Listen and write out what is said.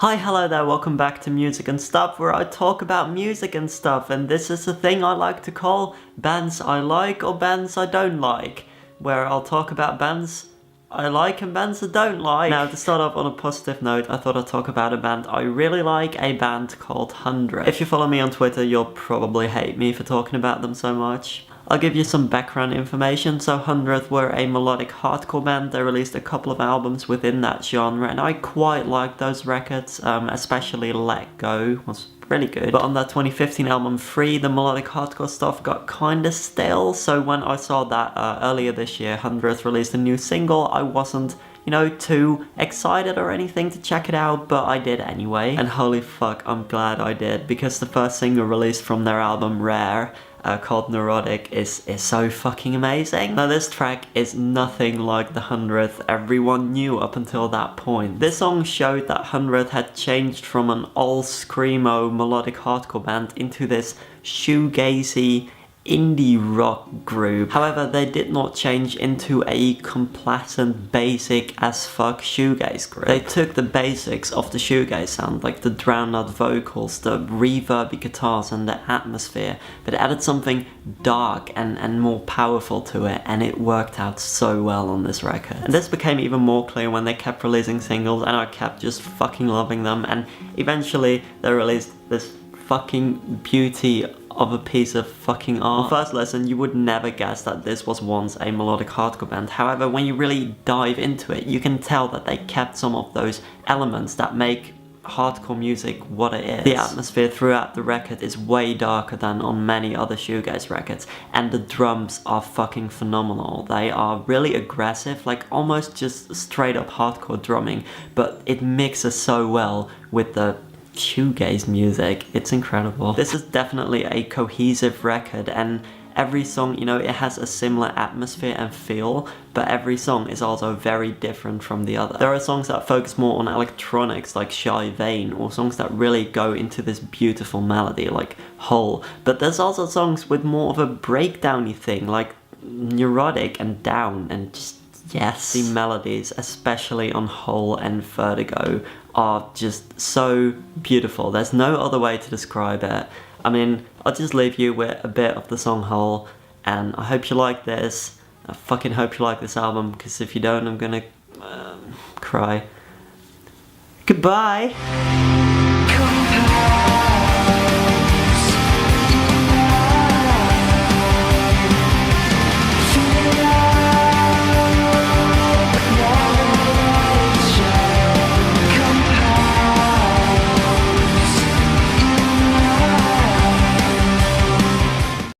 Hi, hello there, welcome back to Music and Stuff, where I talk about music and stuff, and this is a thing I like to call bands I like or bands I don't like, where I'll talk about bands I like and bands I don't like. Now, to start off on a positive note, I thought I'd talk about a band I really like, a band called 100th. If you follow me on Twitter, you'll probably hate me for talking about them so much. I'll give you some background information. So 100th were a melodic hardcore band. They released a couple of albums within that genre, and I quite like those records, especially Let Go was really good. But on that 2015 album Free, the melodic hardcore stuff got kinda stale, so when I saw that earlier this year 100th released a new single, I wasn't too excited or anything to check it out, but I did anyway. And holy fuck, I'm glad I did, because the first single released from their album Rare, called Neurotic, is so fucking amazing. Now this track is nothing like the 100th everyone knew up until that point. This song showed that 100th had changed from an all screamo melodic hardcore band into this shoegazy indie rock group. However, they did not change into a complacent, basic as fuck shoegaze group. They took the basics of the shoegaze sound, like the drowned out vocals, the reverby guitars and the atmosphere, but added something dark and more powerful to it, and it worked out so well on this record. And this became even more clear when they kept releasing singles, and I kept just fucking loving them, and eventually they released this fucking beauty of a piece of fucking art. On first listen, you would never guess that this was once a melodic hardcore band. However, when you really dive into it, you can tell that they kept some of those elements that make hardcore music what it is. The atmosphere throughout the record is way darker than on many other shoegaze records, and the drums are fucking phenomenal. They are really aggressive, like almost just straight up hardcore drumming, but it mixes so well with the shoegaze music. It's incredible. This is definitely a cohesive record, and every song, it has a similar atmosphere and feel, but every song is also very different from the other. There are songs that focus more on electronics, like Shy Vein, or songs that really go into this beautiful melody, like Hole, but there's also songs with more of a breakdowny thing, like Neurotic and Down, and just yes. The melodies, especially on Hole and Vertigo, are just so beautiful. There's no other way to describe it. I mean, I'll just leave you with a bit of the song Hole, and I hope you like this. I fucking hope you like this album, because if you don't, I'm gonna cry. Goodbye!